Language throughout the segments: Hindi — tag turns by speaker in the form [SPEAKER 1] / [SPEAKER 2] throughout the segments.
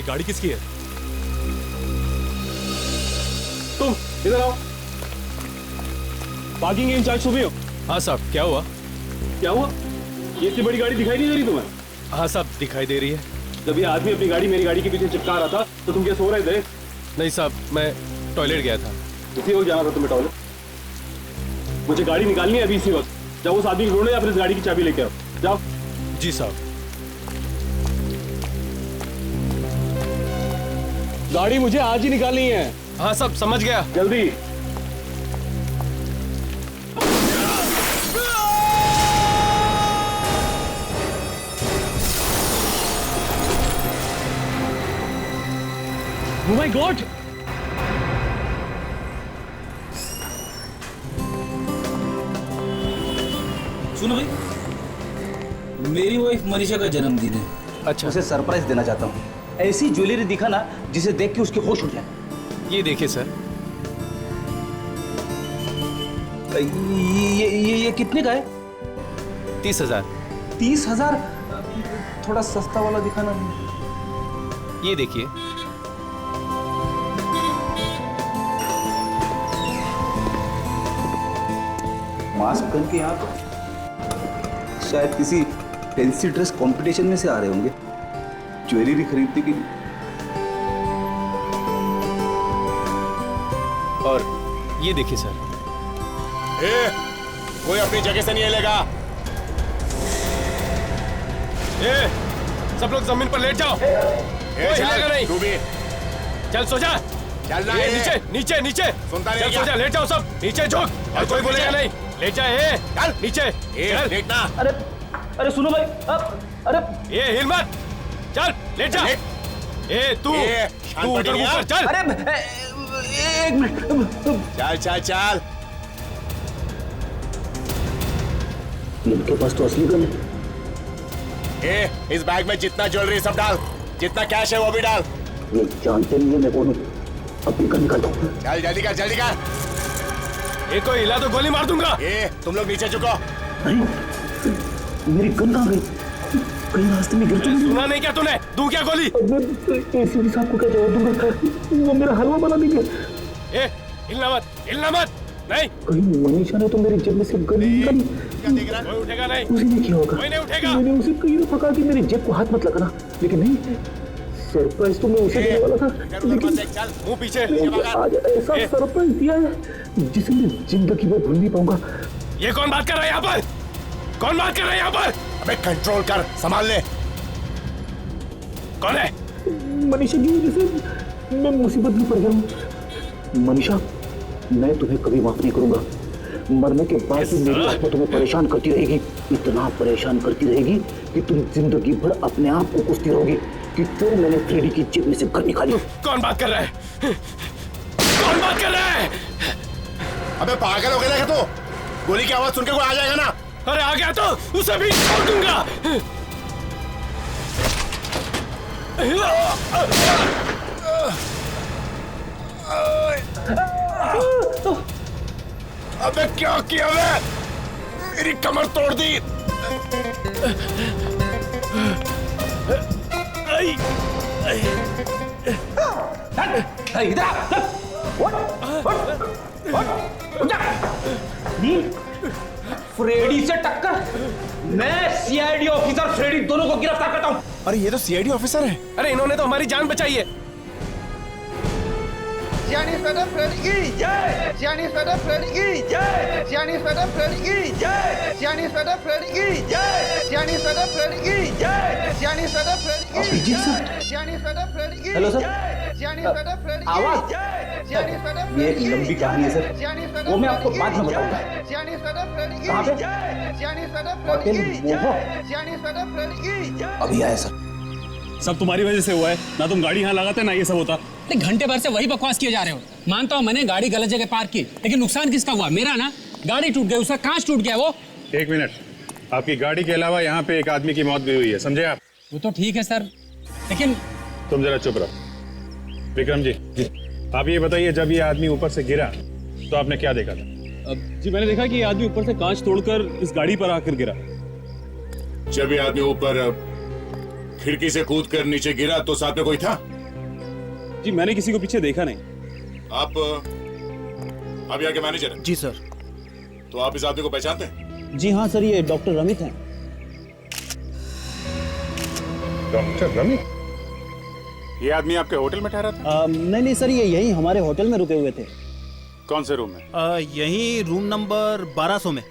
[SPEAKER 1] गाड़ी किसकी है?
[SPEAKER 2] तुम इधर आओ। पार्किंग के इंचार्ज सुबह हो?
[SPEAKER 1] हाँ साहब, क्या हुआ?
[SPEAKER 2] क्या हुआ? ये इतनी बड़ी गाड़ी दिखाई नहीं दे रही तुम्हें?
[SPEAKER 1] हाँ साहब, दिखाई दे रही है।
[SPEAKER 2] जब ये आदमी अपनी गाड़ी मेरी गाड़ी के पीछे चिपका रहा था तो तुम क्या सो रहे थे?
[SPEAKER 1] नहीं साहब, मैं टॉयलेट गया था।
[SPEAKER 2] इसी वक्त जाना था तुम्हें टॉयलेट? मुझे गाड़ी निकालनी है अभी इसी वक्त। जाओ उस आदमी को ढूंढो या फिर इस गाड़ी की चाबी लेके आओ। जाओ।
[SPEAKER 1] जी साहब।
[SPEAKER 2] गाड़ी मुझे आज ही निकालनी है।
[SPEAKER 1] हाँ साहब, समझ गया।
[SPEAKER 2] जल्दी। Oh my God!
[SPEAKER 3] सुनो भाई, मेरी वाइफ मनीषा का जन्मदिन है।
[SPEAKER 1] अच्छा,
[SPEAKER 3] उसे सरप्राइज देना चाहता हूँ। ऐसी ज्वेलरी दिखाना जिसे देख के उसके होश उड़ जाए।
[SPEAKER 1] ये देखिए सर।
[SPEAKER 3] ये कितने का है?
[SPEAKER 1] 30,000।
[SPEAKER 3] 30,000? थोड़ा सस्ता वाला दिखाना।
[SPEAKER 1] ये देखिए।
[SPEAKER 3] मास्क पहन के यहाँ तो शायद किसी फैंसी ड्रेस कंपटीशन में से आ रहे होंगे ज्वेलरी खरीदने के लिए।
[SPEAKER 1] और ये देखिए सर।
[SPEAKER 4] कोई अपनी जगह से नहीं हिलेगा।
[SPEAKER 1] सब लोग जमीन पर लेट जाओ। कोई हिलेगा नहीं।
[SPEAKER 4] तू भी
[SPEAKER 1] चल सो जा।
[SPEAKER 4] चलना
[SPEAKER 1] ये
[SPEAKER 4] है।
[SPEAKER 1] नीचे नीचे नीचे।
[SPEAKER 4] सुनता नहीं
[SPEAKER 1] चल
[SPEAKER 4] क्या?
[SPEAKER 1] सो जा, लेट जाओ सब। नीचे झुक। और कोई बोलेगा नहीं। लेट जा।
[SPEAKER 4] चल
[SPEAKER 1] नीचे। चल।
[SPEAKER 4] देखना।
[SPEAKER 3] अरे सुनो भाई, अरे
[SPEAKER 1] ये हिल मत। चल लेट जा। तू उधर मुंह कर। चल।
[SPEAKER 3] अरे एक मिनट।
[SPEAKER 4] चल चल चल।
[SPEAKER 3] इनके पास तो असली गन है।
[SPEAKER 4] इस बैग में जितना ज्वेलरी सब डाल, जितना कैश है वो भी डाल।
[SPEAKER 3] ये जानते नहीं है मैं कौन हूँ। अपनी गन निकाल दो।
[SPEAKER 4] चल जल्दी कर जल्दी कर।
[SPEAKER 1] कोई हिला तो गोली मार दूंगा।
[SPEAKER 4] तुम लोग नीचे झुको।
[SPEAKER 3] नहीं, मेरी गन कहाँ गई? कहीं रास्ते में गिर चुकी।
[SPEAKER 1] सुना नहीं क्या तूने? दूं क्या गोली?
[SPEAKER 3] एसीपी साहब को क्या जवाब दूंगा? वो मेरा हलवा बना देंगे।
[SPEAKER 1] हिलना मत, हिलना मत। नहीं,
[SPEAKER 3] कहीं मनीषा ने तो मेरी जेब में से गन निकाली।
[SPEAKER 4] क्या देख रहा है?
[SPEAKER 1] कोई उठेगा नहीं।
[SPEAKER 3] उसी ने किया होगा।
[SPEAKER 1] कोई नहीं उठेगा।
[SPEAKER 3] मैंने उसे कहीं तो पका कि मेरी जेब को हाथ मत लगाना, लेकिन नहीं, सरप्राइज तो मैं उसे देने वाला था। लेकिन
[SPEAKER 4] चल
[SPEAKER 1] मुंह पीछे।
[SPEAKER 3] आज ऐसा सरप्राइज दिया है जिसे मैं जिंदगी में भूल नहीं पाऊंगा।
[SPEAKER 1] ये कौन बात कर रहा है यहाँ पर? कौन बात कर रहा है यहाँ पर?
[SPEAKER 4] अबे कंट्रोल कर, संभाल ले।
[SPEAKER 1] कौन है?
[SPEAKER 3] मनीषा की वजह से मैं मुसीबत में पड़ गया हूँ। मनीषा, मैं तुम्हें कभी माफ नहीं करूंगा। मरने के बाद भी मेरी आत्मा तुम्हें परेशान करती रहेगी, इतना परेशान करती रहेगी कि तुम जिंदगी भर अपने आप को कोसती रहोगी कि क्यों मैंने फ्रेडी की जेब में से गन निकाली।
[SPEAKER 1] कौन बात कर रहा है? कौन बात कर रहा है?
[SPEAKER 4] अबे पागल हो गया क्या तू? गोली की आवाज सुनकर कोई आ जाएगा ना।
[SPEAKER 1] अरे आ गया तो उसे भी छोड़ दूंगा।
[SPEAKER 4] अबे क्या किया बे? मेरी कमर तोड़ दी।
[SPEAKER 3] इधर फ्रेडी से टक्कर। मैं सीआईडी ऑफिसर फ्रेडी दोनों को गिरफ्तार करता हूँ।
[SPEAKER 4] अरे ये तो सीआईडी ऑफिसर है।
[SPEAKER 1] अरे इन्होंने तो हमारी जान बचाई है।
[SPEAKER 5] Gianni Fredda Freddy जय। Gianni Fredda Freddy जय। Gianni Fredda Freddy जय। Gianni Fredda Freddy जय। Gianni Fredda Freddy जय। Gianni Fredda Freddy
[SPEAKER 3] Abhijeet sir.
[SPEAKER 5] Gianni Fredda Freddy
[SPEAKER 3] hello sir.
[SPEAKER 5] Gianni Fredda Freddy
[SPEAKER 3] आवाज।
[SPEAKER 5] Gianni Fredda
[SPEAKER 3] ये एक लंबी कहानी है सर, वो मैं आपको बाद में बताऊंगा।
[SPEAKER 5] Gianni Fredda Freddy
[SPEAKER 3] कहाँ पे?
[SPEAKER 5] Gianni Fredda
[SPEAKER 3] होटल
[SPEAKER 5] Freddy
[SPEAKER 3] मोहो।
[SPEAKER 5] Gianni Fredda Freddy
[SPEAKER 3] अभी आया सर।
[SPEAKER 2] सब तुम्हारी वजह से हुआ है ना। तुम गाड़ी यहाँ लगाते ना ये सब होता।
[SPEAKER 6] घंटे भर से वही बकवास किए जा रहे हो। मानता हूँ मैंने गाड़ी गलत जगह पार्क की, लेकिन नुकसान किसका हुआ? मेरा ना। गाड़ी टूट गई, उसका कांच टूट गया। वो
[SPEAKER 7] एक मिनट, आपकी गाड़ी के अलावा यहाँ पे एक आदमी की मौत भी हुई है, समझे आप?
[SPEAKER 6] वो तो ठीक है सर, लेकिन
[SPEAKER 7] तुम जरा चुप रहो। विक्रम जी, आप ये बताइए, जब ये आदमी ऊपर से गिरा तो आपने क्या देखा था?
[SPEAKER 2] जी मैंने देखा कि ये आदमी ऊपर से कांच तोड़कर इस गाड़ी पर आकर गिरा।
[SPEAKER 4] जब ये आदमी ऊपर खिड़की से कूदकर नीचे गिरा तो साथ में कोई था?
[SPEAKER 2] जी मैंने किसी को पीछे देखा नहीं।
[SPEAKER 4] आप यहाँ के मैनेजर हैं?
[SPEAKER 8] जी सर।
[SPEAKER 4] तो आप इस आदमी को पहचानते हैं?
[SPEAKER 8] जी हाँ सर, ये डॉक्टर रमित हैं।
[SPEAKER 7] डॉक्टर रमित? ये आदमी आपके होटल में ठहरा था?
[SPEAKER 8] नहीं सर, ये यही हमारे होटल में रुके हुए थे।
[SPEAKER 7] कौन से रूम में?
[SPEAKER 8] यही रूम नंबर 1200 में।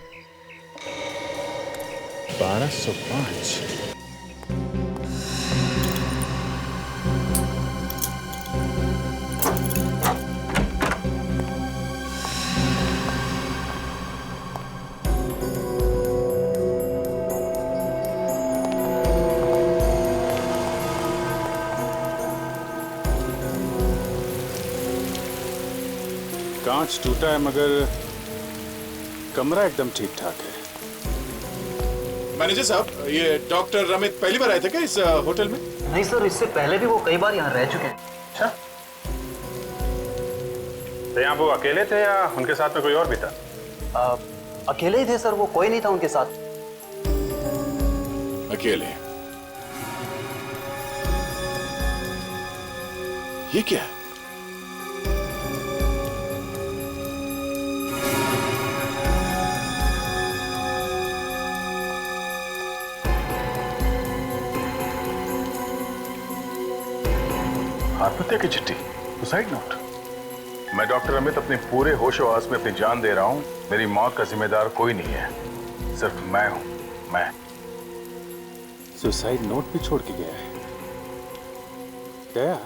[SPEAKER 7] 1205। कांच टूटा है मगर कमरा एकदम ठीक ठाक है।
[SPEAKER 4] मैनेजर साहब, ये डॉक्टर रमित पहली बार आए थे क्या इस होटल में?
[SPEAKER 8] नहीं सर, इससे पहले भी वो कई बार यहाँ रह चुके हैं।
[SPEAKER 7] अच्छा, तो यहाँ वो अकेले थे या उनके साथ में कोई और भी था?
[SPEAKER 8] अकेले ही थे सर, वो कोई नहीं था उनके साथ।
[SPEAKER 4] अकेले? ये क्या है?
[SPEAKER 7] आत्महत्या की चिट्ठी, सुसाइड नोट। मैं डॉक्टर अमित अपने पूरे होश-ओ-हवास में अपनी जान दे रहा हूं। मेरी मौत का जिम्मेदार कोई नहीं है, सिर्फ मैं हूं। मैं सुसाइड नोट भी छोड़ के गया है। गया?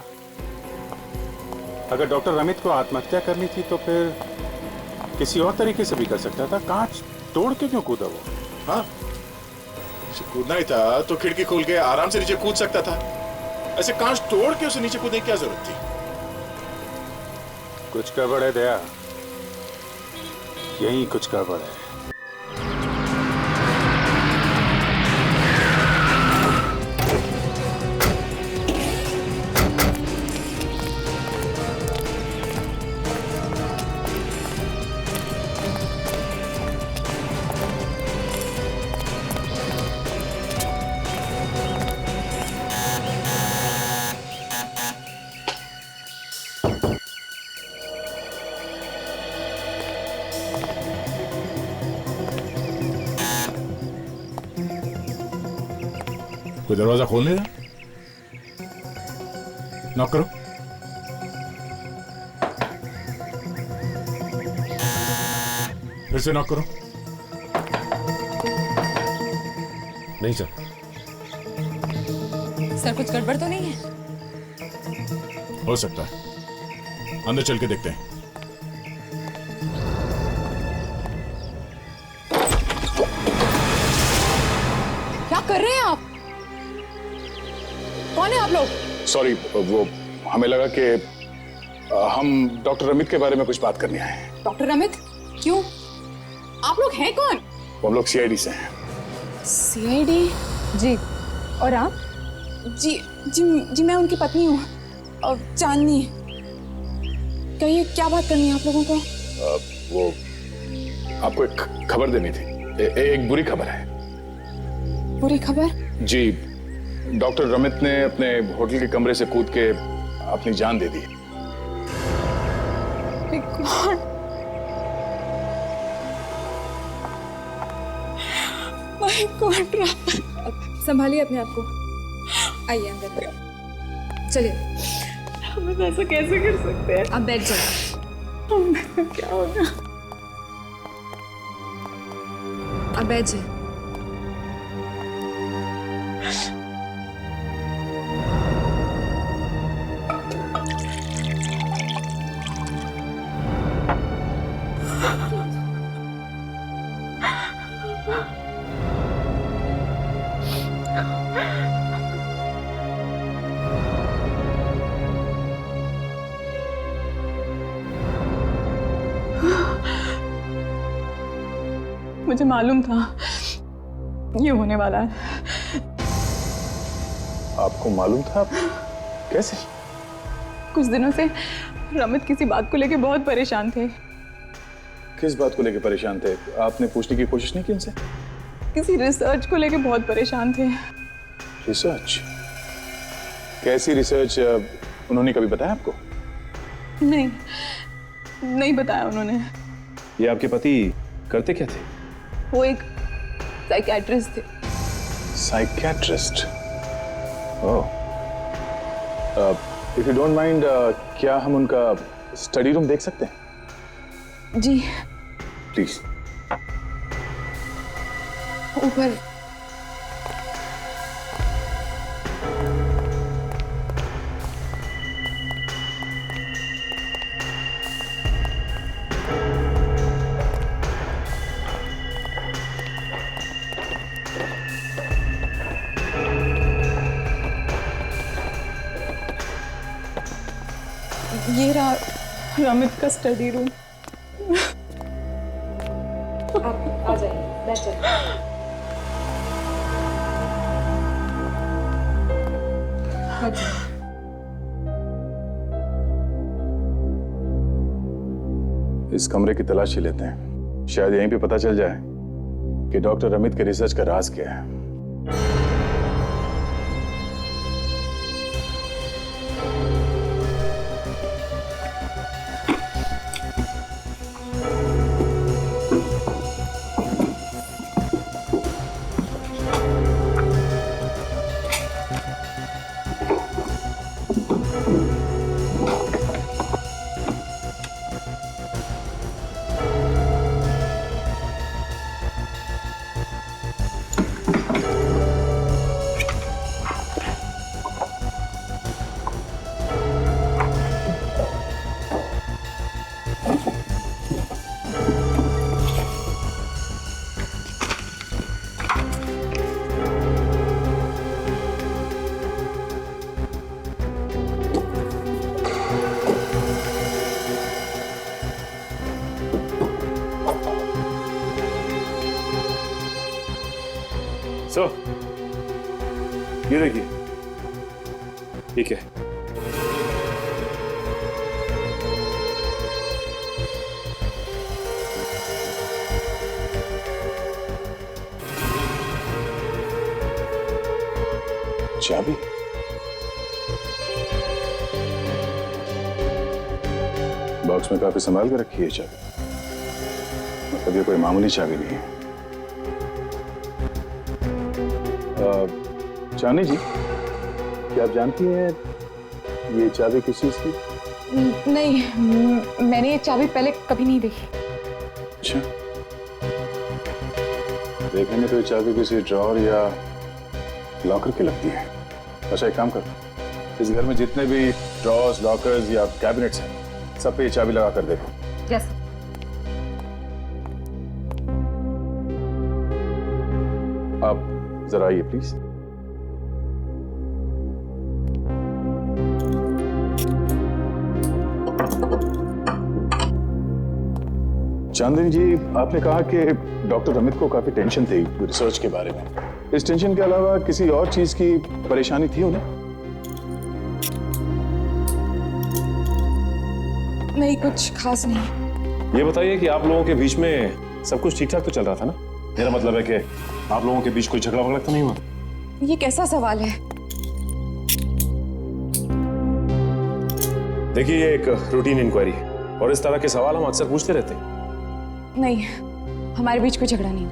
[SPEAKER 7] अगर डॉक्टर अमित को आत्महत्या करनी थी तो फिर किसी और तरीके से भी कर सकता था। कांच तोड़ के क्यों कूदा वो?
[SPEAKER 4] हाँ, कूदना ही था तो खिड़की खोल के आराम से नीचे कूद सकता था। ऐसे कांच तोड़ के उसे नीचे कूदने की क्या जरूरत थी?
[SPEAKER 7] कुछ गड़बड़ है दया, यही कुछ गड़बड़ है।
[SPEAKER 4] कोई दरवाजा खोलने दे। नॉक करो। फिर से नॉक करो।
[SPEAKER 1] नहीं सर।
[SPEAKER 9] सर कुछ गड़बड़ तो नहीं है?
[SPEAKER 4] हो सकता है, अंदर चल के देखते हैं।
[SPEAKER 9] क्या कर रहे हैं आप? कौन है आप लोग?
[SPEAKER 10] सॉरी, वो हमें लगा कि हम डॉक्टर रमित के बारे में कुछ बात करने आए हैं।
[SPEAKER 9] डॉक्टर रमित? क्यों? आप लोग हैं कौन?
[SPEAKER 10] हम लोग सीआईडी से हैं।
[SPEAKER 9] सीआईडी? जी। और आप? जी जी जी मैं उनकी पत्नी हूँ, चांदनी। कहिए, क्या बात करनी है आप लोगों को?
[SPEAKER 10] वो आपको एक खबर देनी थी। एक बुरी खबर है।
[SPEAKER 9] बुरी खबर?
[SPEAKER 10] जी, डॉक्टर रमित ने अपने होटल के कमरे से कूद के अपनी जान दे दी।
[SPEAKER 9] My God. संभालिए अपने आप को। आइए अंदर। चलिए।
[SPEAKER 11] हम ऐसा कैसे कर सकते हैं?
[SPEAKER 9] आप बैठ जाइए।
[SPEAKER 11] क्या होगा?
[SPEAKER 9] आप बैठ जाइए।
[SPEAKER 11] मुझे मालूम था ये होने वाला है।
[SPEAKER 10] आपको मालूम था? कैसे?
[SPEAKER 11] कुछ दिनों से रमित किसी बात को लेके बहुत परेशान थे।
[SPEAKER 10] किस बात को लेके परेशान थे? आपने पूछने की कोशिश नहीं की उनसे?
[SPEAKER 11] किसी रिसर्च को लेके बहुत परेशान थे।
[SPEAKER 10] रिसर्च? कैसी रिसर्च? उन्होंने कभी बताया आपको?
[SPEAKER 11] नहीं, नहीं बताया उन्होंने।
[SPEAKER 10] ये आपके पति करते क्या थे?
[SPEAKER 11] वो एक साइकियाट्रिस्ट थे।
[SPEAKER 10] Psychiatrist? Oh. If you don't mind, क्या हम उनका स्टडी रूम देख सकते हैं?
[SPEAKER 9] जी
[SPEAKER 10] प्लीज।
[SPEAKER 9] ऊपर।
[SPEAKER 11] ये रहा रमित का स्टडी रूम।
[SPEAKER 9] आप आ जाइए, बैठ जाइए।
[SPEAKER 10] इस कमरे की तलाशी लेते हैं, शायद यहीं पे पता चल जाए कि डॉक्टर अमित के रिसर्च का राज क्या है।
[SPEAKER 2] सर, ये देखिए, ठीक है।
[SPEAKER 10] चाबी? बॉक्स में काफी संभाल के रखी है चाबी, मतलब ये कोई मामूली चाबी नहीं है। चांदी जी, क्या आप जानती हैं ये चाबी किस चीज की?
[SPEAKER 9] नहीं, मैंने ये चाबी पहले कभी नहीं देखी।
[SPEAKER 10] अच्छा, देखने में तो ये चाबी किसी ड्रॉअर या लॉकर की लगती है। अच्छा, एक काम करो, इस घर में जितने भी ड्रॉर्स, लॉकर्स या कैबिनेट्स हैं, सब पे ये चाबी लगा कर देखो।
[SPEAKER 9] यस।
[SPEAKER 10] आप जरा आइए प्लीज। चांदनी जी, आपने कहा कि डॉक्टर अमित को काफी टेंशन थी रिसर्च के बारे में। इस टेंशन के अलावा किसी और चीज की परेशानी थी उन्हें?
[SPEAKER 9] नहीं, कुछ खास नहीं।
[SPEAKER 2] ये बताइए कि आप लोगों के बीच में सब कुछ ठीक ठाक तो चल रहा था ना? मेरा मतलब है कि आप लोगों के बीच कोई झगड़ा वगड़ा तो नहीं हुआ?
[SPEAKER 9] ये कैसा सवाल है?
[SPEAKER 2] देखिए, ये एक रूटीन इंक्वायरी है और इस तरह के सवाल हम अक्सर पूछते रहते हैं।
[SPEAKER 9] नहीं, हमारे बीच कोई झगड़ा नहीं।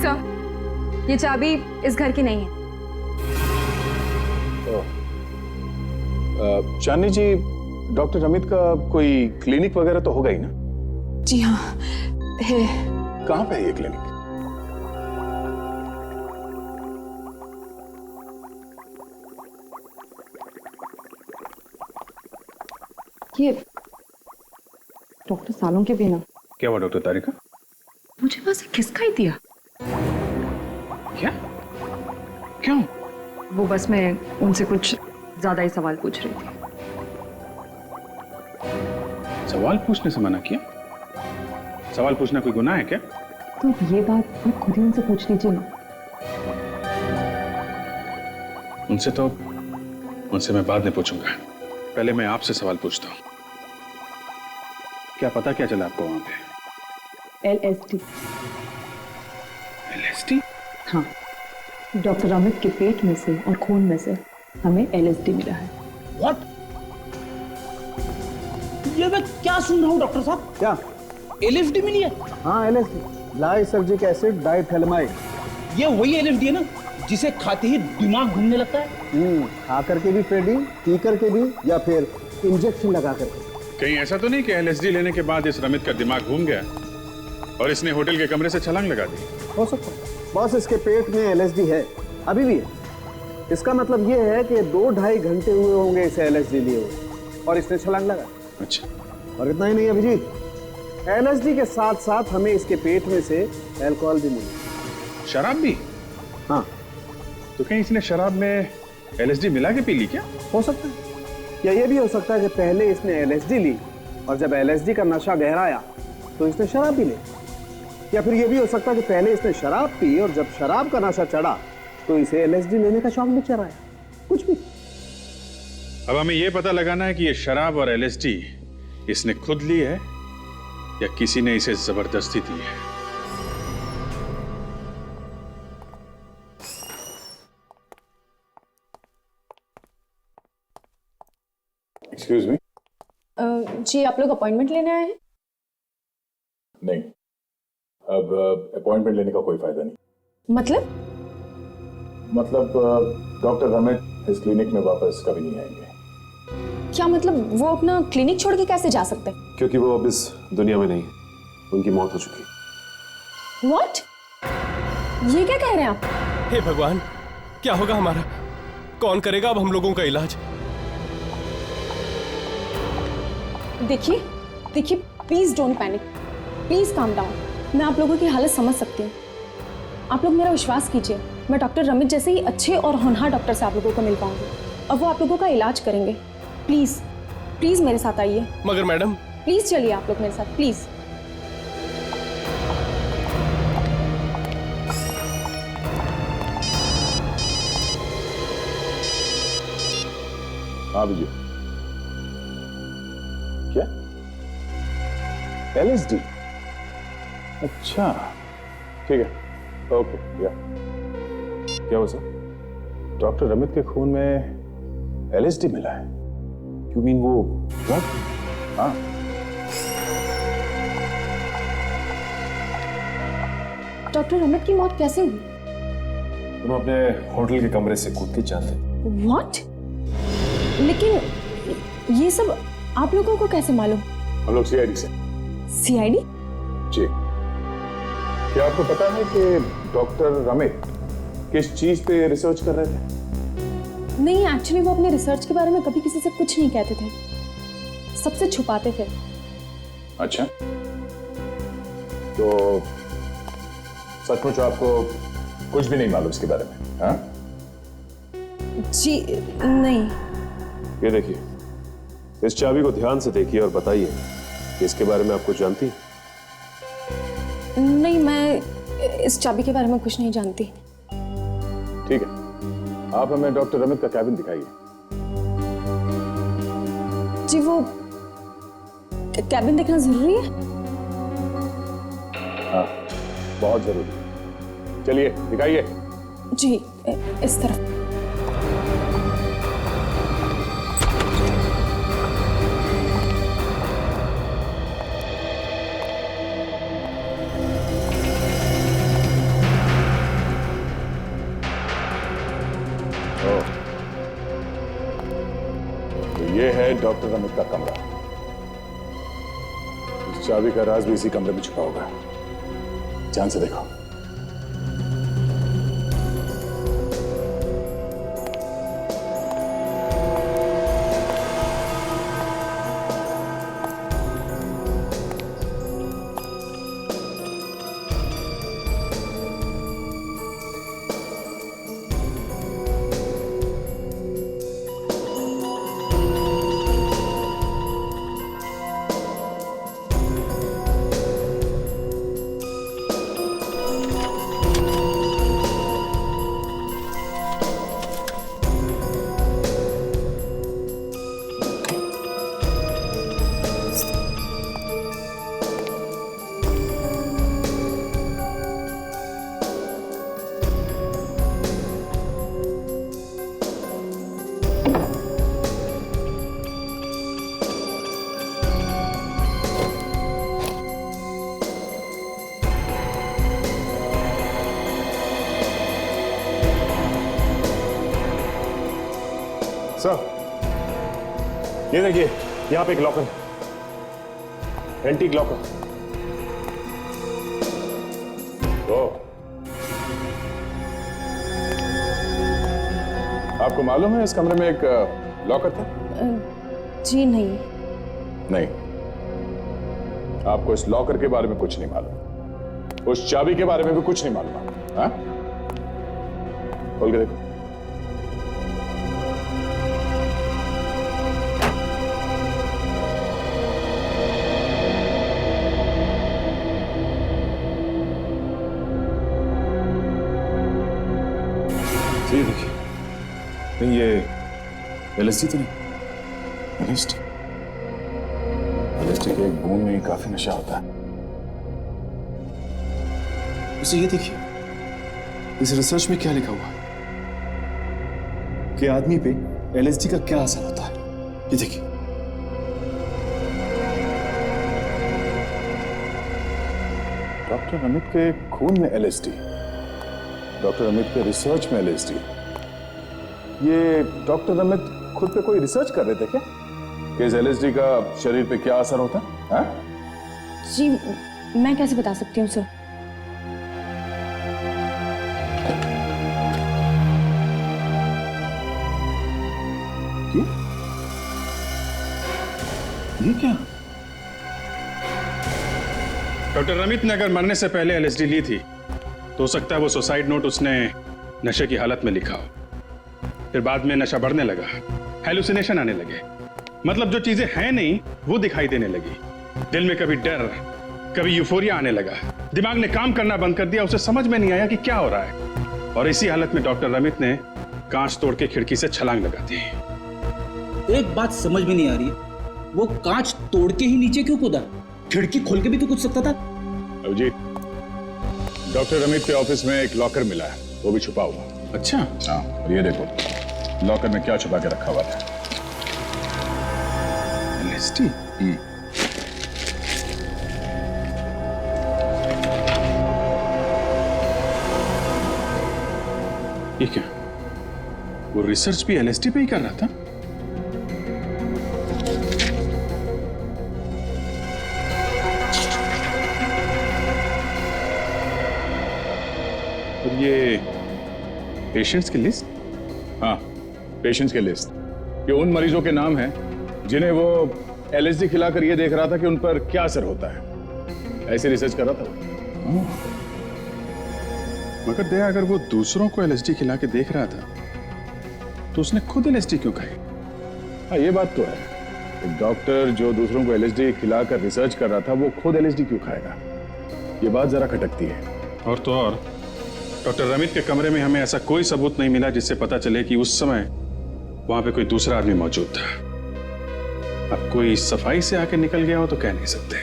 [SPEAKER 12] सर, ये चाबी इस घर की नहीं है।
[SPEAKER 10] चांदनी जी, डॉक्टर अमित का कोई क्लिनिक वगैरह तो होगा ही ना?
[SPEAKER 9] जी हाँ, है।
[SPEAKER 10] कहाँ पे है ये क्लिनिक?
[SPEAKER 12] ये डॉक्टर सालों के बिना।
[SPEAKER 10] क्या हुआ डॉक्टर तारिका?
[SPEAKER 12] मुझे बस किसका ही दिया।
[SPEAKER 10] क्या? क्यों?
[SPEAKER 12] वो बस मैं उनसे कुछ ज्यादा ही सवाल पूछ रही थी।
[SPEAKER 10] सवाल पूछने से मना किया? सवाल पूछना कोई गुनाह है क्या?
[SPEAKER 12] तो ये बात आप खुद ही उनसे पूछ लीजिए ना।
[SPEAKER 10] उनसे मैं बाद में पूछूंगा। पहले मैं आपसे सवाल पूछता हूँ। क्या पता क्या चला आपको वहां पे?
[SPEAKER 12] LSD।
[SPEAKER 10] LSD?
[SPEAKER 12] हाँ, डॉक्टर अमित के पेट में से और खून में से हमें LSD मिला है।
[SPEAKER 3] व्हाट? ये मैं क्या सुन रहा हूँ डॉक्टर साहब? क्या LSD मिली है? हाँ LSD, लाइसर्जिक एसिड डाइथैलेमाइड। ये वही LSD है ना जिसे खाते ही दिमाग घूमने लगता है? खा करके भी फ्रेडी, पी करके भी, या फिर इंजेक्शन लगा करके?
[SPEAKER 10] कहीं ऐसा तो नहीं कि LSD लेने के बाद इस रमित का दिमाग घूम गया और इसने होटल के कमरे से छलांग लगा दी?
[SPEAKER 3] हो सकता है बॉस, इसके पेट में LSD है, अभी भी है। इसका मतलब ये है कि 2-2.5 घंटे हुए होंगे इसे LSD लिए हुए और इसने छलांग लगा।
[SPEAKER 10] अच्छा।
[SPEAKER 3] और इतना ही नहीं अभिजीत, LSD के साथ साथ हमें इसके पेट में से अल्कोहल भी मिला।
[SPEAKER 10] शराब भी?
[SPEAKER 3] हाँ।
[SPEAKER 10] तो कहीं इसने शराब में LSD मिला के पी ली क्या?
[SPEAKER 3] हो सकता है, या ये भी हो सकता है कि पहले इसने LSD ली और जब LSD का नशा गहराया तो इसने शराब भी ली, या फिर ये भी हो सकता है कि पहले इसने शराब पी और जब शराब का नशा चढ़ा तो इसे LSD लेने का शौक भी चढ़ाया। कुछ भी।
[SPEAKER 10] अब हमें यह पता लगाना है कि ये शराब और LSD इसने खुद ली है या किसी ने इसे जबरदस्ती दी है।
[SPEAKER 7] Excuse me.
[SPEAKER 9] जी आप लोग अपॉइंटमेंट लेने आए हैं?
[SPEAKER 7] नहीं, अब अपॉइंटमेंट लेने का कोई फायदा नहीं। मतलब डॉक्टर रमित इस क्लिनिक में वापस कभी नहीं आएंगे।
[SPEAKER 9] क्या मतलब वो अपना क्लिनिक छोड़ के कैसे जा सकते हैं?
[SPEAKER 2] क्योंकि वो अब इस दुनिया में नहीं है, उनकी मौत हो चुकी।
[SPEAKER 9] What? ये क्या कह रहे हैं आप?
[SPEAKER 1] हे भगवान, क्या होगा हमारा? कौन करेगा अब हम लोगों का इलाज?
[SPEAKER 9] देखिए please don't panic, please calm down. मैं आप लोगों की हालत समझ सकती हूँ। आप लोग मेरा विश्वास कीजिए, मैं डॉक्टर रमित जैसे ही अच्छे और होनहार डॉक्टर से आप लोगों को मिल पाऊंगी और वो आप लोगों का इलाज करेंगे। प्लीज मेरे साथ आइए।
[SPEAKER 1] मगर मैडम,
[SPEAKER 9] प्लीज चलिए आप लोग मेरे साथ, प्लीज।
[SPEAKER 7] हाँ विजय, क्या LSD? अच्छा ठीक है, ओके। या क्या हुआ सर? डॉक्टर रमित के खून में LSD मिला है? यू मीन वो ड्रग? हाँ।
[SPEAKER 9] डॉक्टर रमित की मौत कैसे हुई?
[SPEAKER 2] तुम अपने होटल के कमरे से कूद के जाते।
[SPEAKER 9] What? लेकिन ये सब आप लोगों को कैसे मालूम?
[SPEAKER 7] हम लोग CID से।
[SPEAKER 9] CID?
[SPEAKER 7] जी। क्या आपको पता है कि डॉक्टर रमित किस चीज पे रिसर्च कर रहे थे?
[SPEAKER 9] नहीं, एक्चुअली वो अपने रिसर्च के बारे में कभी किसी से कुछ नहीं कहते थे, सबसे छुपाते थे।
[SPEAKER 7] अच्छा, तो सचमुच आपको कुछ भी नहीं मालूम इसके बारे में? हाँ
[SPEAKER 9] जी नहीं।
[SPEAKER 2] ये देखिए, इस चाबी को ध्यान से देखिए और बताइए कि इसके बारे में आप कुछ जानती हैं?
[SPEAKER 9] नहीं, मैं इस चाबी के बारे में कुछ नहीं जानती।
[SPEAKER 7] ठीक है, आप हमें डॉक्टर रमित का कैबिन दिखाइए।
[SPEAKER 9] जी वो कैबिन देखना जरूरी है?
[SPEAKER 7] हाँ, बहुत जरूरी। चलिए दिखाइए।
[SPEAKER 9] जी इस तरफ।
[SPEAKER 7] ये है डॉक्टर रमित का कमरा। इस चाबी का राज भी इसी कमरे में छुपा होगा। ध्यान से देखो।
[SPEAKER 10] सर, ये देखिए, यहाँ पे एक लॉकर, एंटीक लॉकर। तो आपको मालूम है इस कमरे में एक लॉकर था?
[SPEAKER 9] जी नहीं।
[SPEAKER 10] नहीं, आपको इस लॉकर के बारे में कुछ नहीं मालूम, उस चाबी के बारे में भी कुछ नहीं मालूम। हाँ, खोल के देखो। ये देखिए, नहीं ये एलएसडी तो नहीं। एलएसडी के एक बूंद में ही काफी नशा होता है।
[SPEAKER 7] उसे ये देखिए, इस रिसर्च में क्या लिखा हुआ है कि आदमी पे एलएसडी का क्या असर होता है। ये देखिए,
[SPEAKER 10] डॉक्टर अमित के खून में एलएसडी, डॉक्टर अमित के रिसर्च में एलएसडी। ये डॉक्टर अमित खुद पे कोई रिसर्च कर रहे थे क्या कि इस एलएसडी का शरीर पे क्या असर होता है? हाँ?
[SPEAKER 9] जी मैं कैसे बता सकती हूँ सर।
[SPEAKER 10] ये क्या?
[SPEAKER 7] डॉक्टर रमित ने अगर मरने से पहले एलएसडी ली थी तो हो सकता है वो सुसाइड नोट उसने नशे की हालत में लिखा हो। फिर बाद में नशा बढ़ने लगा, हैलुसिनेशन आने लगे, मतलब जो चीजें हैं नहीं वो दिखाई देने लगी। दिल में कभी डर, कभी यूफोरिया आने लगा, दिमाग ने काम करना बंद कर दिया, उसे समझ में नहीं आया कि क्या हो रहा है। और इसी हालत में डॉक्टर रमित ने कांच तोड़ के खिड़की से छलांग लगा दी।
[SPEAKER 13] एक बात समझ में नहीं आ रही, वो कांच तोड़ के ही नीचे क्यों कूदा? खिड़की खोल के भी तो कूद सकता था।
[SPEAKER 10] जी, डॉक्टर रमित के ऑफिस में एक लॉकर मिला है, वो भी छुपा हुआ।
[SPEAKER 7] अच्छा।
[SPEAKER 10] हाँ, और ये देखो लॉकर में क्या छुपा के रखा हुआ था।
[SPEAKER 7] एलएसडी। ये क्या? वो रिसर्च भी एलएसडी पे ही कर रहा था? और ये पेशेंट्स की लिस्ट?
[SPEAKER 10] हाँ, पेशेंट्स की लिस्ट। ये उन मरीजों के नाम हैं जिन्हें वो एलएसडी खिलाकर ये देख रहा था कि उन पर क्या असर होता है। ऐसे रिसर्च कर रहा था।
[SPEAKER 7] मगर दया, अगर वो दूसरों को एलएसडी खिला के देख रहा था तो उसने खुद एलएसडी क्यों खाई?
[SPEAKER 10] हाँ, ये बात तो है। एक डॉक्टर जो दूसरों को एलएसडी खिलाकर रिसर्च कर रहा था, वो खुद एलएसडी क्यों खाएगा? ये बात जरा खटकती है।
[SPEAKER 7] और तो और डॉक्टर रमित के कमरे में हमें ऐसा कोई सबूत नहीं मिला जिससे पता चले कि उस समय वहां पे कोई दूसरा आदमी मौजूद था। अब कोई सफाई से आके निकल गया हो तो कह नहीं सकते।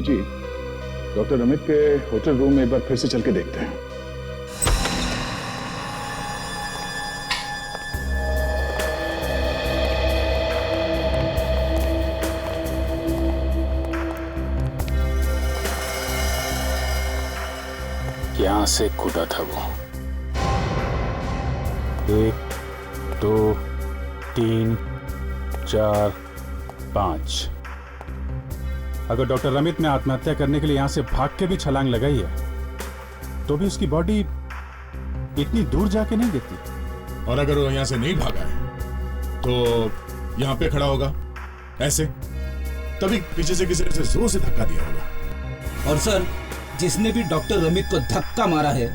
[SPEAKER 10] जी, डॉक्टर रमित के होटल रूम में एक बार फिर से चल के देखते हैं।
[SPEAKER 1] यहां से कूदा था वो। 1 2 3 4 5।
[SPEAKER 14] अगर डॉक्टर रमित ने आत्महत्या करने के लिए यहां से भाग के भी छलांग लगाई है तो भी उसकी बॉडी इतनी दूर जाके नहीं गिरती।
[SPEAKER 4] और अगर वो यहां से नहीं भागा है तो यहां पे खड़ा होगा ऐसे, तभी पीछे से किसी ने जोर से धक्का दिया होगा।
[SPEAKER 13] और सर, जिसने भी डॉक्टर रमित को धक्का मारा है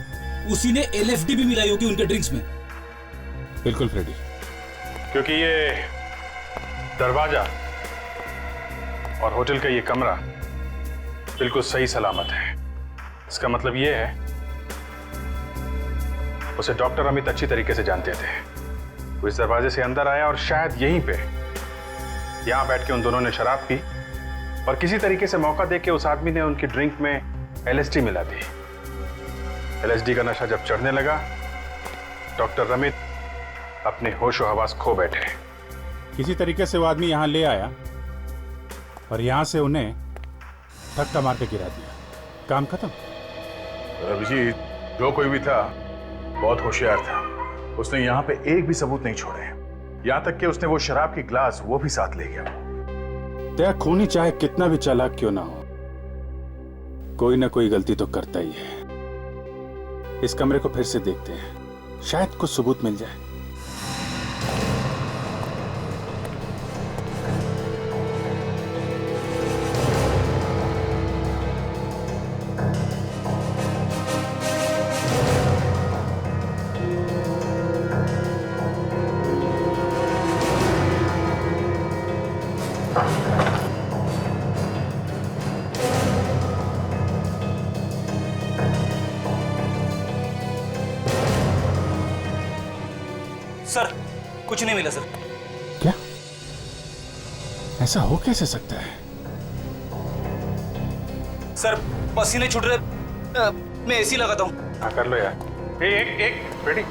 [SPEAKER 13] उसी ने एलएसडी भी मिलाई होगी उनके ड्रिंक्स में।
[SPEAKER 14] बिल्कुल फ्रेडी,
[SPEAKER 7] क्योंकि ये दरवाजा और होटल का ये कमरा बिल्कुल सही सलामत है। इसका मतलब ये है उसे डॉक्टर अमित अच्छी तरीके से जानते थे। वो इस दरवाजे से अंदर आया और शायद यहीं पे यहां बैठ के उन दोनों ने शराब पी और किसी तरीके से मौका देके उस आदमी ने उनकी ड्रिंक में एलएसडी मिला दी। एलएसडी का नशा जब चढ़ने लगा, डॉक्टर रमित अपने होशो हवास खो बैठे।
[SPEAKER 14] किसी तरीके से वो आदमी यहां ले आया और यहां से उन्हें धक्का मार के गिरा दिया। काम खत्म।
[SPEAKER 10] अभिजीत, जो कोई भी था बहुत होशियार था। उसने यहाँ पे एक भी सबूत नहीं छोड़े। यहां तक कि उसने वो शराब की ग्लास वो भी साथ ले गया।
[SPEAKER 14] दया खूनी चाहे कितना भी चालाक क्यों ना हो, कोई ना कोई गलती तो करता ही है। इस कमरे को फिर से देखते हैं, शायद कुछ सबूत मिल जाए।
[SPEAKER 13] सर कुछ नहीं मिला सर।
[SPEAKER 14] क्या? ऐसा हो कैसे सकता है?
[SPEAKER 13] सर पसीने छूट रहे, मैं एसी लगाता हूँ।
[SPEAKER 10] हाँ कर लो यार। एक रेडी।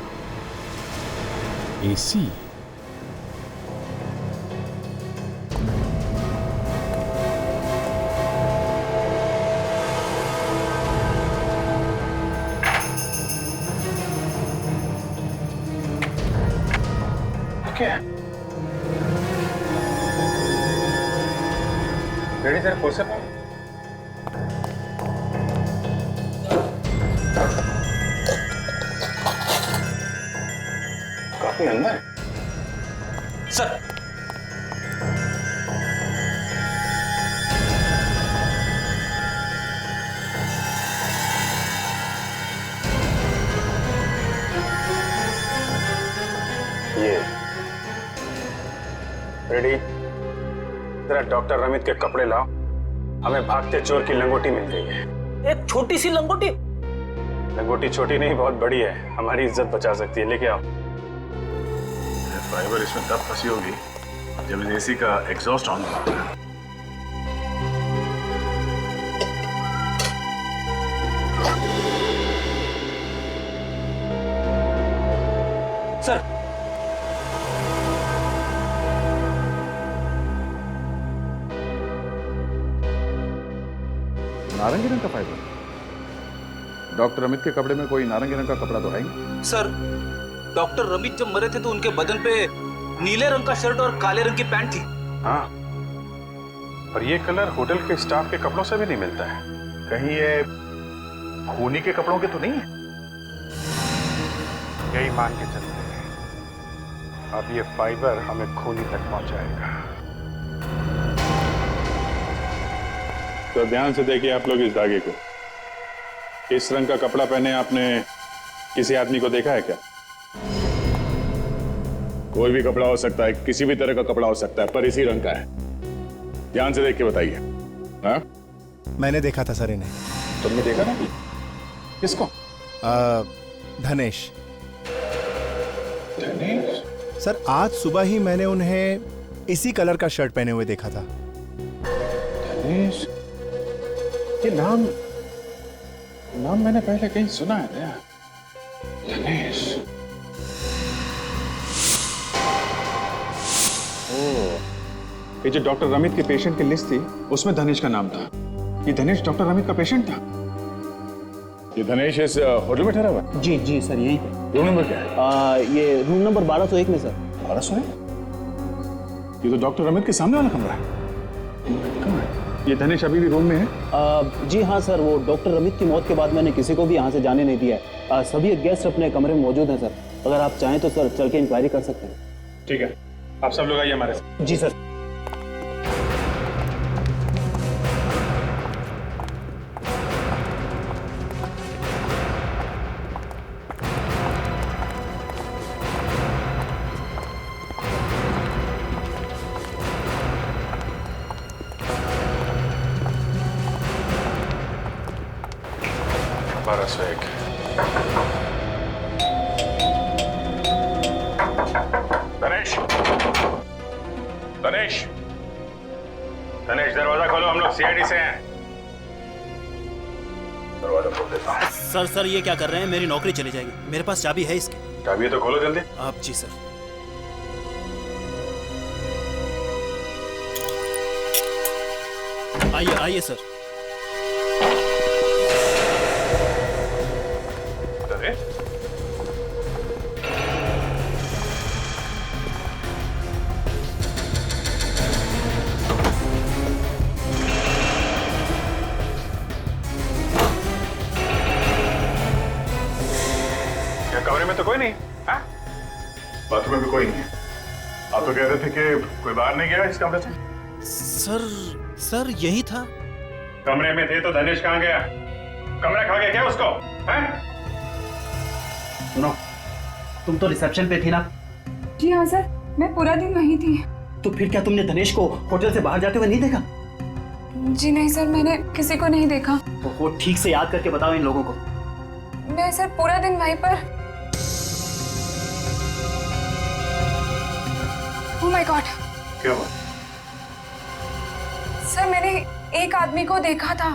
[SPEAKER 14] एसी?
[SPEAKER 10] क्या रेडी सर? Force up. काफी अंदर है
[SPEAKER 13] सर।
[SPEAKER 10] ये रेडी। जरा डॉक्टर रमित के कपड़े लाओ, हमें भागते चोर की लंगोटी मिल गई है।
[SPEAKER 13] एक छोटी सी लंगोटी?
[SPEAKER 10] लंगोटी छोटी नहीं, बहुत बड़ी है, हमारी इज्जत बचा सकती है। लेके आओ। फाइबर इसमें तब फंसी होगी जब इस एसी का एग्जॉस्ट ऑन होगा।
[SPEAKER 13] सर
[SPEAKER 10] नारंगी रंग का फाइबर? डॉक्टर रमित के कपड़े में कोई नारंगी रंग का कपड़ा तो है ही।
[SPEAKER 13] सर डॉक्टर रमित जब मरे थे तो उनके बदन पे नीले रंग का शर्ट और काले रंग की पैंट थी।
[SPEAKER 10] हाँ, पर ये कलर होटल के स्टाफ के कपड़ों से भी नहीं मिलता है। कहीं ये खूनी के कपड़ों के तो नहीं है? यही मान के चलते हैं, अब ये फाइबर हमें खूनी तक पहुंचाएगा। तो ध्यान से देखिए आप लोग इस धागे को। इस रंग का कपड़ा पहने आपने किसी आदमी को देखा है क्या? कोई भी कपड़ा हो सकता है, किसी भी तरह का कपड़ा हो सकता है, पर इसी रंग का है। ध्यान से देख के बताइए। हाँ?
[SPEAKER 15] मैंने देखा था सर इन्हें।
[SPEAKER 10] तुमने देखा ना? किसको?
[SPEAKER 15] धनेश।
[SPEAKER 10] धनेश?
[SPEAKER 15] सर आज सुबह ही मैंने उन्हें इसी कलर का शर्ट पहने हुए देखा था।
[SPEAKER 10] धनेश? ये नाम मैंने पहले कहीं सुना है क्या? धनेश। ये जो डॉक्टर रमित के पेशेंट की लिस्ट थी उसमें धनेश का नाम था। ये धनेश डॉक्टर रमित का पेशेंट था? ये धनेश इस होटल में ठहरा हुआ?
[SPEAKER 8] जी जी सर यही है।
[SPEAKER 10] रूम नंबर क्या है?
[SPEAKER 8] ये रूम नंबर 1201 में सर।
[SPEAKER 10] 1201? ये तो डॉक्टर रमित के सामने वाला कमरा है। कहाँ है? ये धनेश अभी भी रूम में है?
[SPEAKER 8] जी हाँ सर, वो डॉक्टर रमित की मौत के बाद मैंने किसी को भी यहाँ से जाने नहीं दिया है। सभी गेस्ट अपने कमरे में मौजूद हैं सर। अगर आप चाहें तो सर चल के इंक्वायरी कर सकते हैं।
[SPEAKER 10] ठीक है, आप सब लोग आइए हमारे साथ।
[SPEAKER 8] जी सर।
[SPEAKER 10] धनेश, धनेश, धनेश दरवाजा खोलो, हम लोग सीआईडी से हैं। दरवाजा खोल देता हूँ।
[SPEAKER 16] सर ये क्या कर रहे हैं? मेरी नौकरी चली जाएगी। मेरे पास चाबी है इसकी।
[SPEAKER 10] चाबी तो खोलो जल्दी।
[SPEAKER 16] आप जी सर। आइए आइए सर।
[SPEAKER 7] कोई नहीं? हाँ? बाथरूम में भी कोई नहीं है। आप तो कह रहे थे कि कोई बाहर नहीं गया इस कमरे से?
[SPEAKER 16] सर यही था।
[SPEAKER 7] कमरे में थे तो धनेश कहाँ गया? कमरा खा गया क्या उसको? हैं?
[SPEAKER 13] सुनो, तुम तो रिसेप्शन पे थी ना?
[SPEAKER 11] जी हाँ सर, मैं पूरा दिन वहीं थी।
[SPEAKER 13] तो फिर क्या तुमने धनेश को होटल से बाहर जाते हुए नहीं देखा?
[SPEAKER 11] जी नहीं सर, मैंने किसी को नहीं देखा।
[SPEAKER 13] तो वो ठीक से याद करके बताओ इन लोगों को।
[SPEAKER 11] मैं सर पूरा दिन वहीं पर। Oh my God.
[SPEAKER 7] क्या हुआ?
[SPEAKER 11] सर मैंने एक आदमी को देखा था।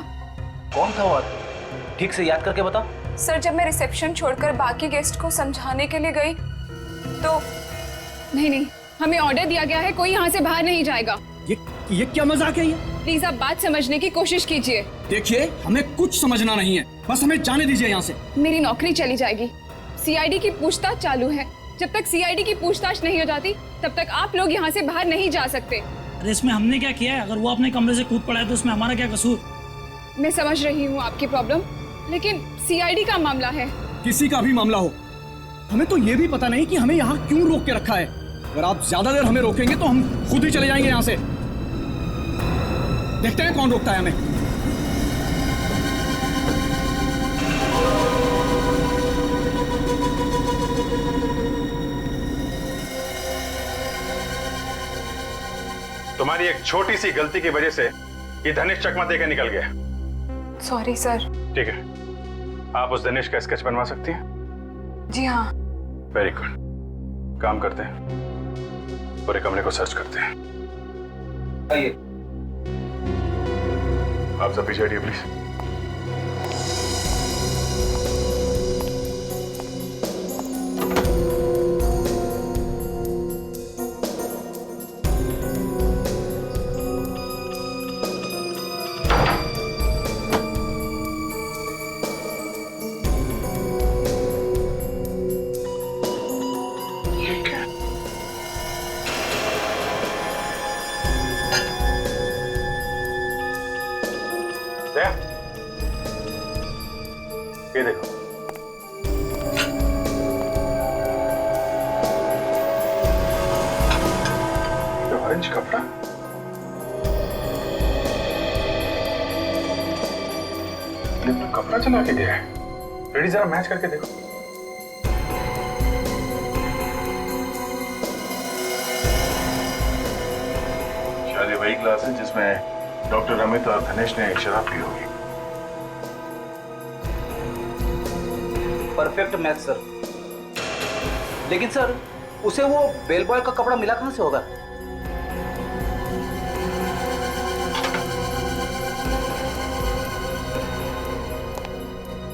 [SPEAKER 13] कौन था वो आदमी? ठीक से याद करके बताओ।
[SPEAKER 11] सर जब मैं रिसेप्शन छोड़कर बाकी गेस्ट को समझाने के लिए गई तो नहीं, हमें ऑर्डर दिया गया है, कोई यहाँ से बाहर नहीं जाएगा।
[SPEAKER 13] ये क्या मजाक है ये?
[SPEAKER 11] प्लीज आप बात समझने की कोशिश कीजिए।
[SPEAKER 13] देखिए, हमें कुछ समझना नहीं है, बस हमें जाने दीजिए यहाँ से।
[SPEAKER 11] मेरी नौकरी चली जाएगी। सीआईडी की पूछताछ चालू है। जब तक सीआईडी की पूछताछ नहीं हो जाती तब तक आप लोग यहाँ से बाहर नहीं जा सकते।
[SPEAKER 17] अरे इसमें हमने क्या किया है? अगर वो अपने कमरे से कूद पड़ा है तो उसमें हमारा क्या कसूर?
[SPEAKER 11] मैं समझ रही हूँ आपकी प्रॉब्लम, लेकिन सीआईडी का मामला है।
[SPEAKER 13] किसी का भी मामला हो, हमें तो ये भी पता नहीं कि हमें यहाँ क्यों रोक के रखा है। अगर आप ज्यादा देर हमें रोकेंगे तो हम खुद ही चले जाएंगे यहाँ से। देखते हैं कौन रोकता है हमें।
[SPEAKER 7] तुम्हारी एक छोटी सी गलती की वजह से ये धनेश चकमा देकर निकल गया।
[SPEAKER 11] Sorry sir.
[SPEAKER 7] ठीक है, आप उस धनेश का स्केच बनवा सकती हैं?
[SPEAKER 11] जी हाँ।
[SPEAKER 7] Very good. काम करते हैं, पूरे कमरे को सर्च करते हैं।
[SPEAKER 13] आइए।
[SPEAKER 7] आप सब पीछे हटिए प्लीज। ये देखो, ये ऑरेंज कपड़ा। ये कपड़ा चला के गया है। रेडी, जरा मैच करके देखो। शायद ये वही क्लास है जिसमें डॉक्टर अमित और धनेश ने शराब पी होगी।
[SPEAKER 13] Perfect match sir. लेकिन सर, उसे वो बेल बॉय का कपड़ा मिला कहां से होगा?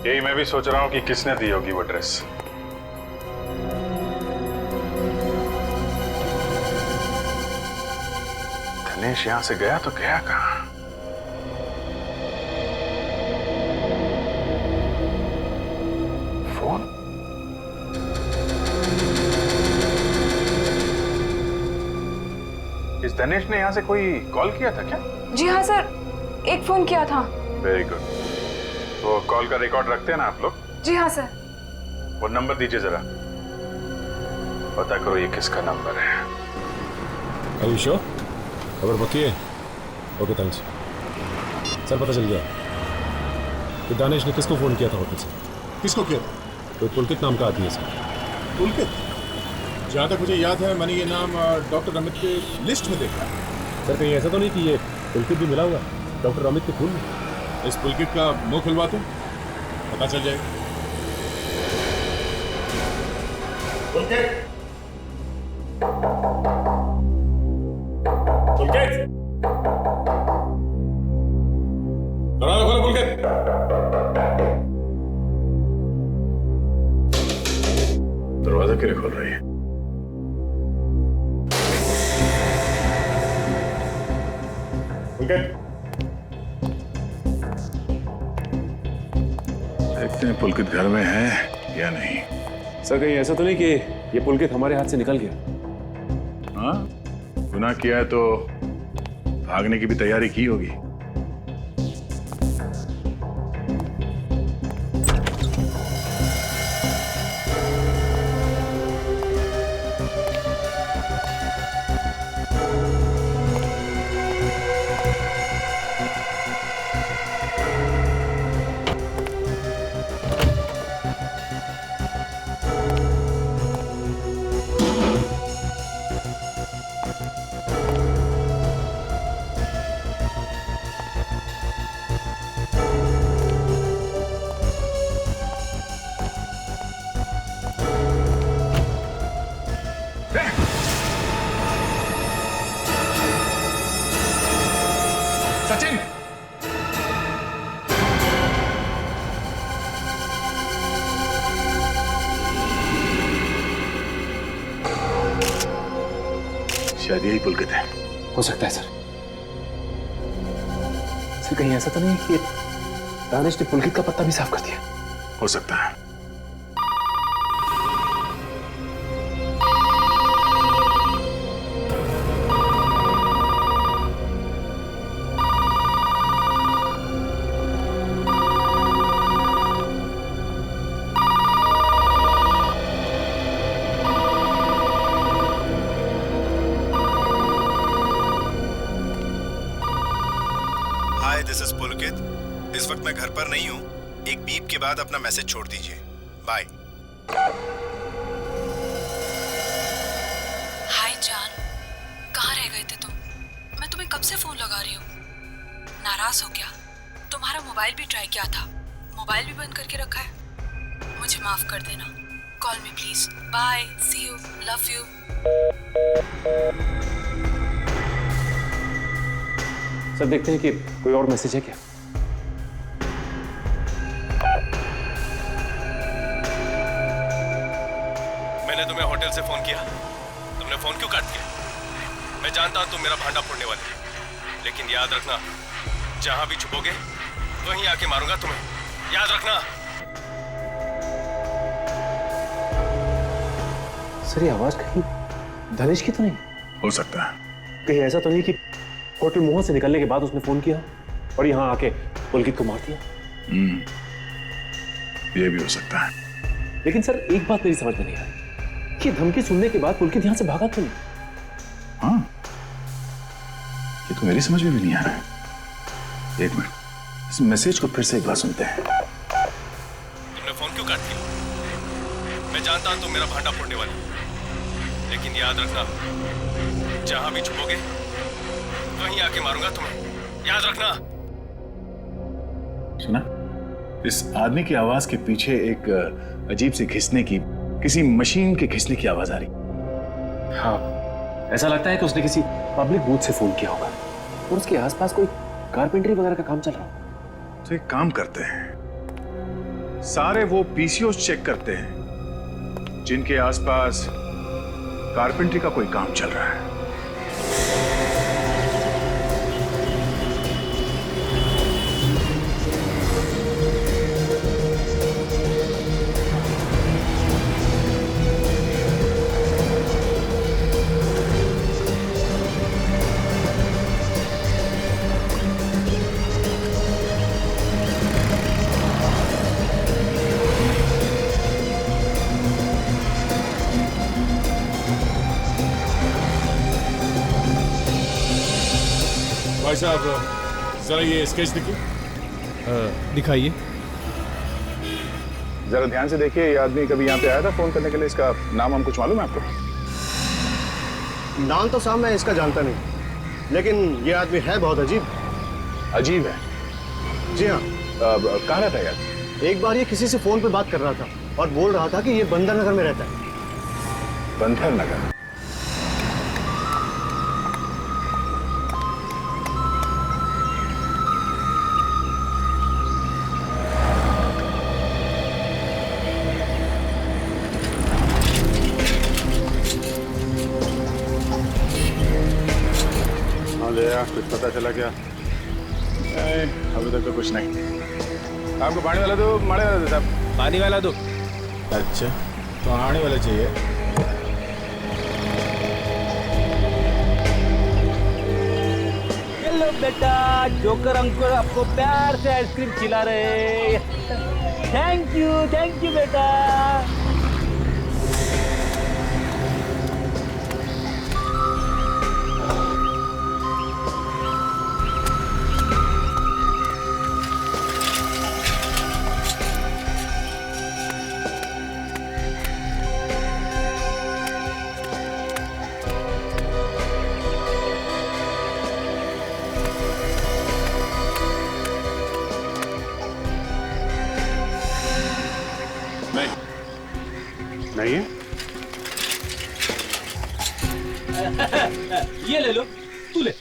[SPEAKER 7] यही मैं भी सोच रहा हूं कि किसने दी होगी वो ड्रेस। धनेश यहां से गया तो गया कहां? इस धनेश ने यहाँ से कोई कॉल किया था क्या?
[SPEAKER 11] जी हाँ सर, एक फोन किया था।
[SPEAKER 7] Very good. वो कॉल का रिकॉर्ड रखते हैं ना आप लोग?
[SPEAKER 11] जी हाँ सर।
[SPEAKER 7] वो नंबर दीजिए जरा, पता करो ये किसका नंबर है।
[SPEAKER 1] Are you sure? खबर पक्की है? Okay thanks. सर पता चल गया कि दानिश ने किसको फोन किया था होटल से।
[SPEAKER 4] किसको किया था?
[SPEAKER 1] कोई पुलकित नाम का आदमी है सर।
[SPEAKER 4] पुलकित? जहाँ तक मुझे याद है मैंने ये नाम डॉक्टर अमित के लिस्ट में देखा है।
[SPEAKER 1] सर कहीं ऐसा तो नहीं कि ये पुलकित भी मिला हुआ डॉक्टर अमित के खून में?
[SPEAKER 4] इस पुलकित का मुंह खुलवा दो, पता चल जाएगा।
[SPEAKER 1] पुलकित! पुलकित! दरवाजा खोलो पुलकित!
[SPEAKER 7] दरवाजा क्यों खोल रही है? देखते हैं पुलकित घर में है या नहीं।
[SPEAKER 2] सर कहीं ऐसा तो नहीं कि ये पुलकित हमारे हाथ से निकल गया?
[SPEAKER 7] हाँ, गुनाह किया है तो भागने की भी तैयारी की होगी।
[SPEAKER 10] शायद यही पुलकित है।
[SPEAKER 3] हो सकता है सर। सर कहीं ऐसा तो नहीं कि दानिश ने पुलकित का पत्ता भी साफ कर दिया?
[SPEAKER 10] हो सकता है।
[SPEAKER 15] हाय, दिस इज पुलकित। इस वक्त मैं घर पर नहीं हूँ। एक बीप के बाद अपना मैसेज छोड़ दीजिए। बाय।
[SPEAKER 18] हाय जान, कहाँ रह गए थे तुम? मैं तुम्हें कब से फोन लगा रही हूँ। नाराज हो क्या? तुम्हारा मोबाइल भी ट्राई किया था, मोबाइल भी बंद करके रखा है। मुझे माफ कर देना। Call me please. Bye, see you, love you.
[SPEAKER 3] Sir देखते हैं कि कोई और मैसेज है क्या।
[SPEAKER 1] मैंने तुम्हें होटल से फोन किया, तुमने फोन क्यों काट दिया? मैं जानता हूं तुम मेरा भांडा फोड़ने वाले, लेकिन याद रखना, जहां भी छुपोगे वहीं आके मारूंगा तुम्हें। याद रखना।
[SPEAKER 3] सर ये आवाज कहीं धनेश की तो नहीं?
[SPEAKER 10] हो सकता है।
[SPEAKER 3] कहीं ऐसा तो नहीं कि होटल मोहन से निकलने के बाद उसने फोन किया और यहाँ आके पुलकित को मार दिया?
[SPEAKER 10] ये भी हो सकता है।
[SPEAKER 3] लेकिन सर एक बात मेरी समझ में नहीं आई कि धमकी सुनने के बाद पुलकित यहाँ से भागा क्यों नहीं?
[SPEAKER 10] हाँ, ये तो मेरी समझ में भी नहीं आ रहा है। एक मिनट, इस मैसेज को फिर से एक बार सुनते हैं।
[SPEAKER 1] तुमने फोन क्यों काट दिया? मैं जानता हूं तुम मेरा भांडा फोड़ने वाले, लेकिन याद रखना, जहां भी छुपोगे वहीं आके मारूंगा तुम्हें। याद रखना।
[SPEAKER 10] सुना? इस आदमी की आवाज के पीछे एक अजीब सी घिसने की, किसी मशीन के घिसने की आवाज आ रही।
[SPEAKER 3] हाँ, ऐसा लगता है कि उसने किसी पब्लिक बूथ से फोन किया होगा और उसके आसपास कोई कारपेंटरी वगैरह का काम चल रहा हो।
[SPEAKER 10] तो एक काम करते हैं, सारे वो पीसीओ चेक करते हैं जिनके आसपास कारपेंटरी का कोई काम चल रहा है।
[SPEAKER 1] भाई साहब, जरा ये स्केच देखिए।
[SPEAKER 15] दिखाइए।
[SPEAKER 10] जरा ध्यान से देखिए, ये आदमी कभी यहाँ पे आया था फोन करने के लिए? इसका नाम हम कुछ मालूम है आपको?
[SPEAKER 19] नाम तो साहब मैं इसका जानता नहीं, लेकिन ये आदमी है बहुत अजीब।
[SPEAKER 10] अजीब है?
[SPEAKER 19] जी हाँ।
[SPEAKER 10] कहाँ रहता है यार?
[SPEAKER 19] एक बार ये किसी से फोन पे बात कर रहा था और बोल रहा था कि ये बंदर नगर में रहता है।
[SPEAKER 10] बंदर नगर? कुछ पता चला क्या? अभी तक तो कुछ नहीं। आपको पानी वाला दो, माड़े वाला दो साहब?
[SPEAKER 1] पानी वाला दो। अच्छा, तो आने वाला चाहिए।
[SPEAKER 20] हेलो बेटा, जोकर अंकुर आपको प्यार से आइसक्रीम खिला रहे। थैंक यू बेटा।
[SPEAKER 10] नहीं है?
[SPEAKER 20] ये ले लो, तू ले।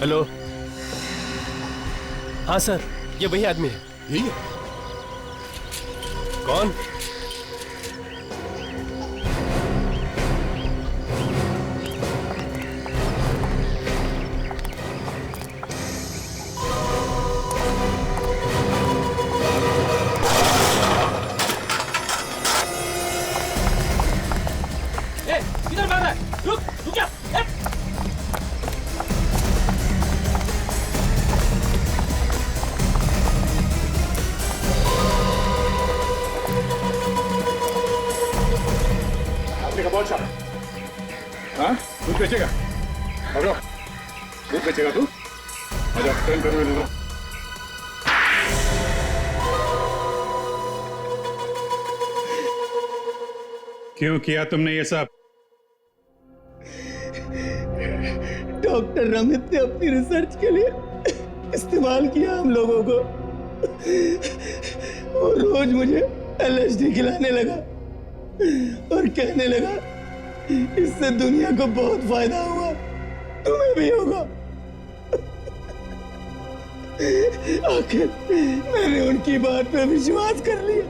[SPEAKER 1] हेलो। हाँ सर, ये वही आदमी है।
[SPEAKER 4] यही है?
[SPEAKER 1] कौन?
[SPEAKER 20] किधर भाग रहा है? रुक जा।
[SPEAKER 7] आपने का बहुत शाह। हाँ, दूध बेचेगा? पकड़ो, दूध बेचेगा तू? आजा, टर्न कर दो।
[SPEAKER 14] क्यों किया तुमने ये सब?
[SPEAKER 5] डॉक्टर रमित ने अपनी रिसर्च के लिए इस्तेमाल किया हम लोगों को। वो रोज मुझे LSD खिलाने लगा और कहने लगा इससे दुनिया को बहुत फायदा हुआ, तुम्हें भी होगा। आखिर मैंने उनकी बात पे विश्वास कर लिया,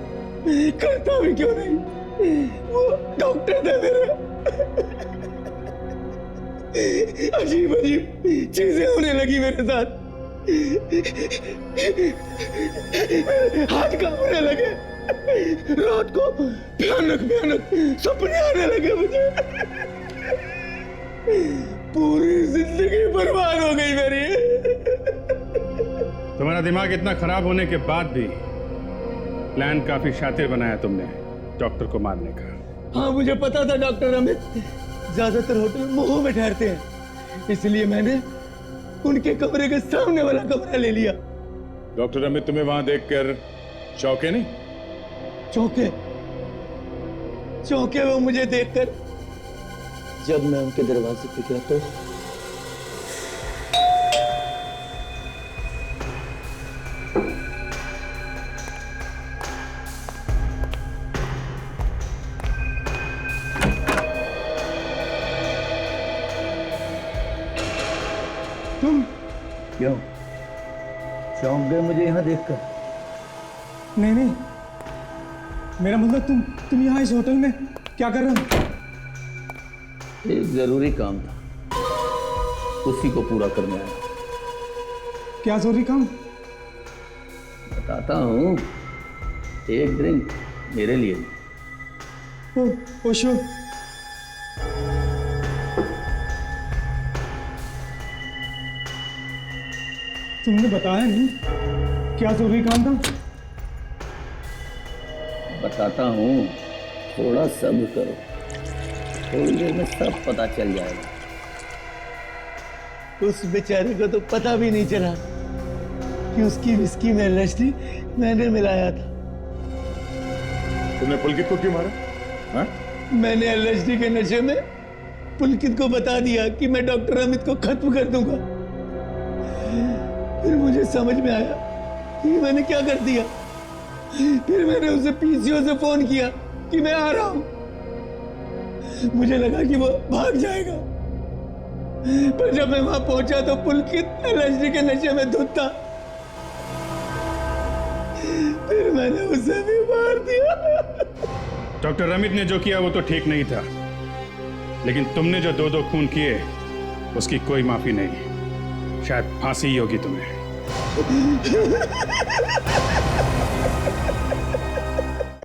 [SPEAKER 5] करता भी क्यों नहीं, वो डॉक्टर थे मेरे। अजीब अजीब चीजें होने लगी मेरे साथ, हाथ कांपने लगे, रात को भयानक भयानक सपने आने लगे मुझे। पूरी जिंदगी बर्बाद हो गई मेरी।
[SPEAKER 14] तुम्हारा दिमाग इतना खराब होने के बाद भी प्लान काफी शातिर बनाया तुमने डॉक्टर को मारने का।
[SPEAKER 5] हाँ, मुझे पता था डॉक्टर अमित ज्यादातर होटल मोह में ठहरते हैं, इसलिए मैंने उनके कमरे के सामने वाला कमरा ले लिया।
[SPEAKER 7] डॉक्टर अमित तुम्हें वहां देखकर चौंके नहीं?
[SPEAKER 5] चौंके वो मुझे देखकर जब मैं उनके दरवाजे पे गया तो
[SPEAKER 13] तुम
[SPEAKER 5] क्यों चौंक गए मुझे यहाँ देखकर?
[SPEAKER 13] नहीं, मेरा मतलब तुम यहाँ इस होटल में क्या कर रहे हो?
[SPEAKER 5] एक जरूरी काम था, उसी को पूरा करने आया।
[SPEAKER 13] क्या जरूरी काम?
[SPEAKER 5] बताता हूँ, एक ड्रिंक मेरे लिए।
[SPEAKER 13] ओ श्योर। तुमने बताया नहीं क्या जरूरी काम था?
[SPEAKER 5] बताता हूँ, थोड़ा सब्र करो, थोड़ी देर में सब पता चल जाएगा। उस बेचारे को तो पता भी नहीं चला कि उसकी विस्की में LSD मैंने मिलाया था।
[SPEAKER 7] तुमने पुलकित को क्यों मारा? हाँ?
[SPEAKER 5] मैंने LSD के नशे में पुलकित को बता दिया कि मैं डॉक्टर अमित को खत्म कर दूंगा। फिर मुझे समझ में आया कि मैंने क्या कर दिया। फिर मैंने उसे PCO से फोन किया कि मैं आ रहा हूं। मुझे लगा कि वो भाग जाएगा, पर जब मैं वहां पहुंचा तो पुलकित LSD के नशे में धुत था। फिर मैंने उसे भी मार दिया।
[SPEAKER 14] डॉक्टर रमित ने जो किया वो तो ठीक नहीं था, लेकिन तुमने जो दो खून किए उसकी कोई माफी नहीं। शायद फांसी ही होगी तुम्हें।